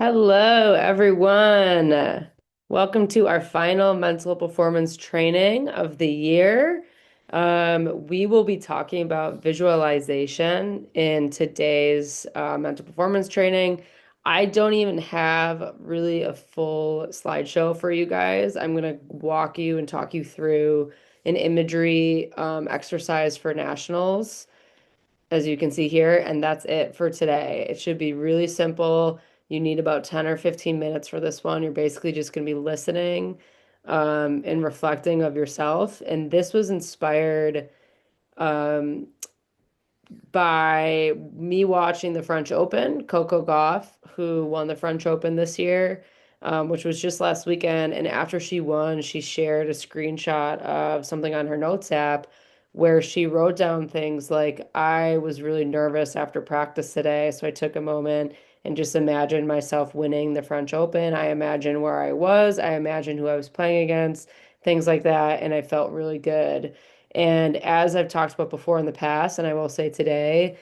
Hello, everyone. Welcome to our final mental performance training of the year. We will be talking about visualization in today's mental performance training. I don't even have really a full slideshow for you guys. I'm going to walk you and talk you through an imagery exercise for nationals as you can see here, and that's it for today. It should be really simple. You need about 10 or 15 minutes for this one. You're basically just going to be listening and reflecting of yourself. And this was inspired um, by me watching the French Open, Coco Gauff, who won the French Open this year, which was just last weekend. And after she won, she shared a screenshot of something on her notes app where she wrote down things like, I was really nervous after practice today, so I took a moment and just imagined myself winning the French Open. I imagined where I was, I imagined who I was playing against, things like that, and I felt really good. And as I've talked about before in the past, and I will say today,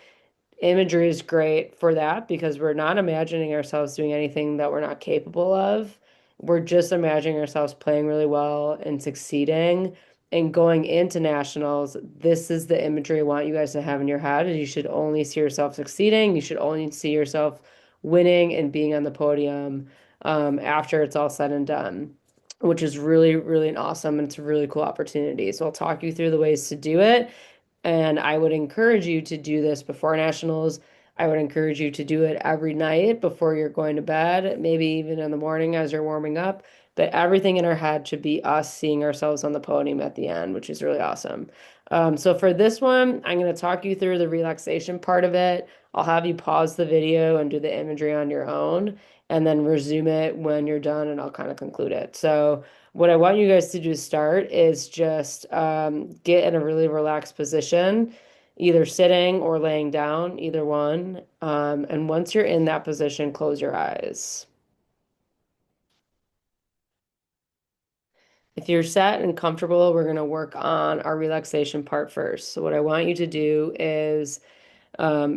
imagery is great for that because we're not imagining ourselves doing anything that we're not capable of. We're just imagining ourselves playing really well and succeeding. And going into nationals, this is the imagery I want you guys to have in your head. And you should only see yourself succeeding. You should only see yourself winning and being on the podium after it's all said and done, which is really, really an awesome and it's a really cool opportunity. So I'll talk you through the ways to do it. And I would encourage you to do this before nationals. I would encourage you to do it every night before you're going to bed, maybe even in the morning as you're warming up. But everything in our head should be us seeing ourselves on the podium at the end, which is really awesome. So for this one, I'm going to talk you through the relaxation part of it. I'll have you pause the video and do the imagery on your own, and then resume it when you're done, and I'll kind of conclude it. So what I want you guys to do to start is just get in a really relaxed position, either sitting or laying down, either one. And once you're in that position, close your eyes. If you're set and comfortable, we're going to work on our relaxation part first. So, what I want you to do is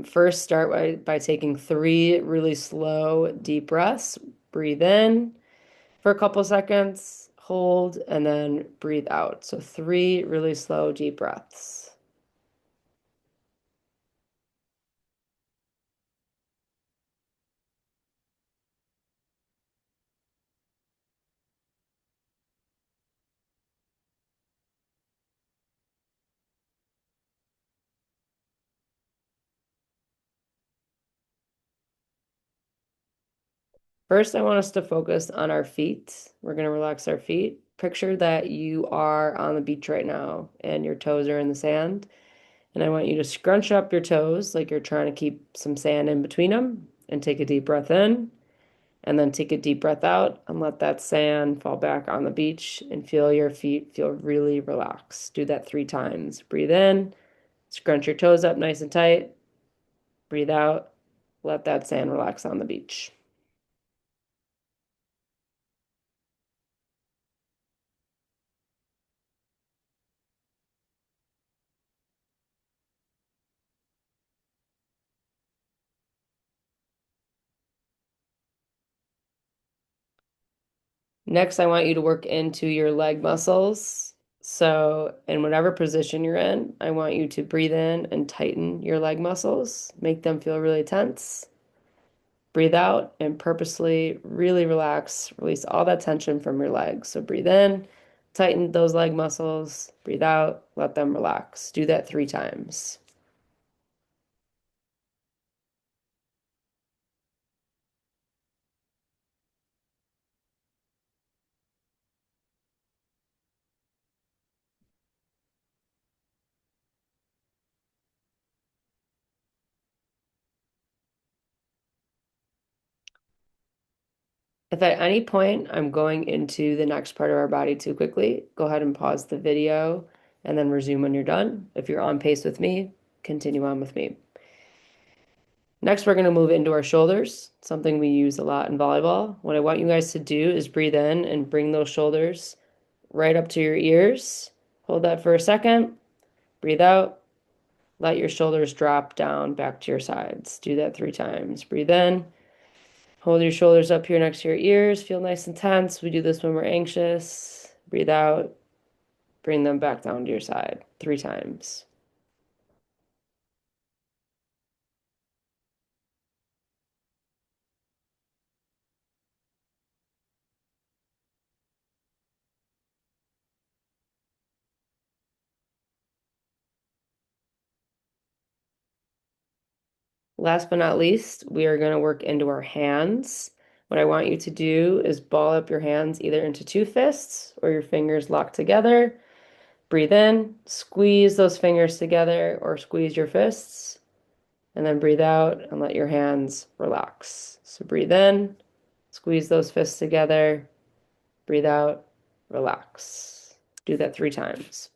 first start by taking three really slow, deep breaths. Breathe in for a couple seconds, hold, and then breathe out. So three really slow, deep breaths. First, I want us to focus on our feet. We're going to relax our feet. Picture that you are on the beach right now and your toes are in the sand. And I want you to scrunch up your toes like you're trying to keep some sand in between them and take a deep breath in. And then take a deep breath out and let that sand fall back on the beach and feel your feet feel really relaxed. Do that 3 times. Breathe in, scrunch your toes up nice and tight. Breathe out, let that sand relax on the beach. Next, I want you to work into your leg muscles. So, in whatever position you're in, I want you to breathe in and tighten your leg muscles, make them feel really tense. Breathe out and purposely really relax, release all that tension from your legs. So, breathe in, tighten those leg muscles, breathe out, let them relax. Do that 3 times. If at any point I'm going into the next part of our body too quickly, go ahead and pause the video and then resume when you're done. If you're on pace with me, continue on with me. Next, we're going to move into our shoulders, something we use a lot in volleyball. What I want you guys to do is breathe in and bring those shoulders right up to your ears. Hold that for a second. Breathe out. Let your shoulders drop down back to your sides. Do that 3 times. Breathe in. Hold your shoulders up here next to your ears. Feel nice and tense. We do this when we're anxious. Breathe out. Bring them back down to your side 3 times. Last but not least, we are going to work into our hands. What I want you to do is ball up your hands either into 2 fists or your fingers locked together. Breathe in, squeeze those fingers together or squeeze your fists, and then breathe out and let your hands relax. So breathe in, squeeze those fists together, breathe out, relax. Do that 3 times.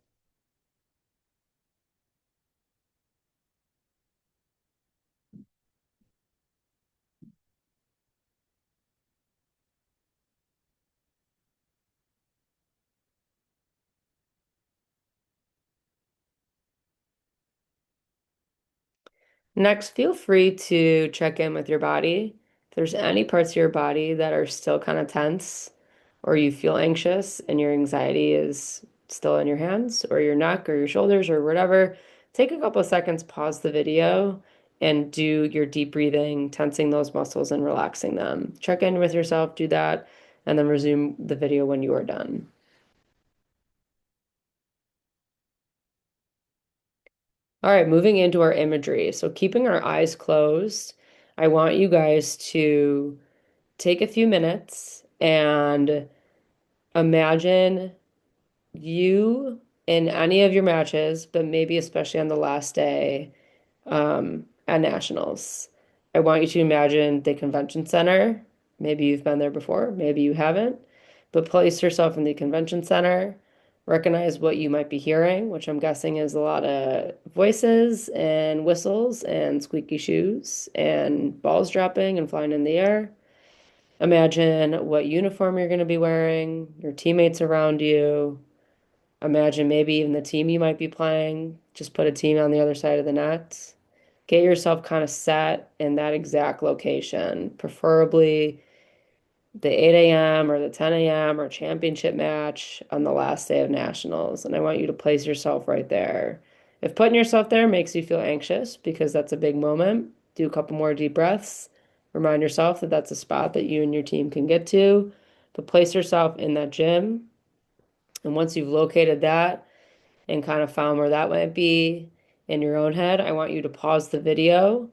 Next, feel free to check in with your body. If there's any parts of your body that are still kind of tense, or you feel anxious and your anxiety is still in your hands or your neck or your shoulders or whatever, take a couple of seconds, pause the video, and do your deep breathing, tensing those muscles and relaxing them. Check in with yourself, do that, and then resume the video when you are done. All right, moving into our imagery. So keeping our eyes closed, I want you guys to take a few minutes and imagine you in any of your matches, but maybe especially on the last day at Nationals. I want you to imagine the convention center. Maybe you've been there before, maybe you haven't, but place yourself in the convention center. Recognize what you might be hearing, which I'm guessing is a lot of voices and whistles and squeaky shoes and balls dropping and flying in the air. Imagine what uniform you're going to be wearing, your teammates around you. Imagine maybe even the team you might be playing. Just put a team on the other side of the net. Get yourself kind of set in that exact location, preferably the 8 a.m. or the 10 a.m. or championship match on the last day of nationals. And I want you to place yourself right there. If putting yourself there makes you feel anxious because that's a big moment, do a couple more deep breaths. Remind yourself that that's a spot that you and your team can get to. But place yourself in that gym. And once you've located that, and kind of found where that might be in your own head, I want you to pause the video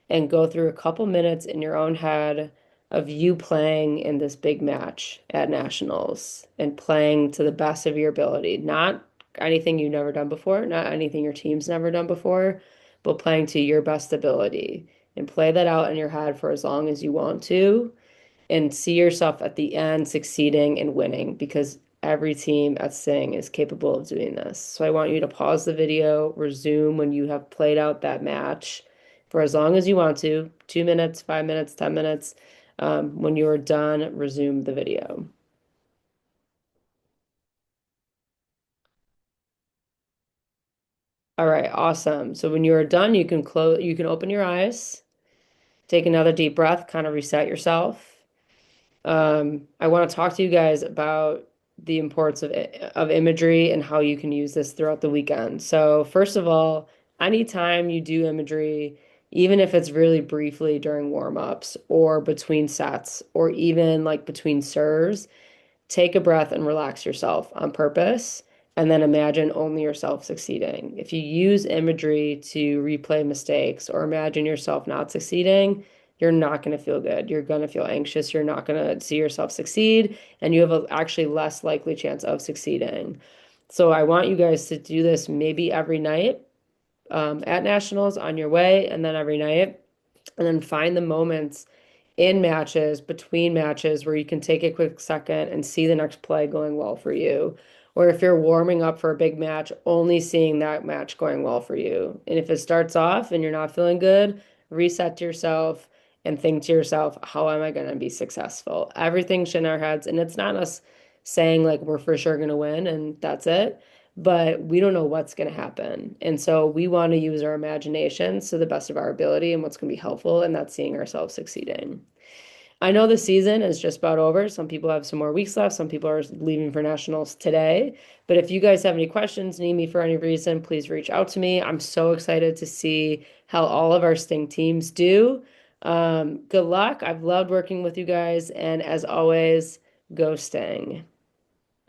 and go through a couple minutes in your own head of you playing in this big match at Nationals and playing to the best of your ability. Not anything you've never done before, not anything your team's never done before, but playing to your best ability. And play that out in your head for as long as you want to and see yourself at the end succeeding and winning because every team at Sing is capable of doing this. So I want you to pause the video, resume when you have played out that match for as long as you want to, 2 minutes, 5 minutes, 10 minutes. When you are done, resume the video. All right, awesome. So when you are done, you can open your eyes, take another deep breath, kind of reset yourself. I want to talk to you guys about the importance of imagery and how you can use this throughout the weekend. So, first of all, anytime you do imagery, even if it's really briefly during warm-ups or between sets or even like between serves, take a breath and relax yourself on purpose, and then imagine only yourself succeeding. If you use imagery to replay mistakes or imagine yourself not succeeding, you're not going to feel good. You're going to feel anxious. You're not going to see yourself succeed, and you have a actually less likely chance of succeeding. So I want you guys to do this maybe every night at nationals on your way, and then every night, and then find the moments in matches, between matches, where you can take a quick second and see the next play going well for you. Or if you're warming up for a big match, only seeing that match going well for you. And if it starts off and you're not feeling good, reset yourself and think to yourself, how am I going to be successful? Everything's in our heads, and it's not us saying like we're for sure going to win and that's it, but we don't know what's going to happen. And so we want to use our imaginations to the best of our ability and what's going to be helpful, and that's seeing ourselves succeeding. I know the season is just about over. Some people have some more weeks left. Some people are leaving for nationals today. But if you guys have any questions, need me for any reason, please reach out to me. I'm so excited to see how all of our Sting teams do. Good luck. I've loved working with you guys. And as always, go Sting.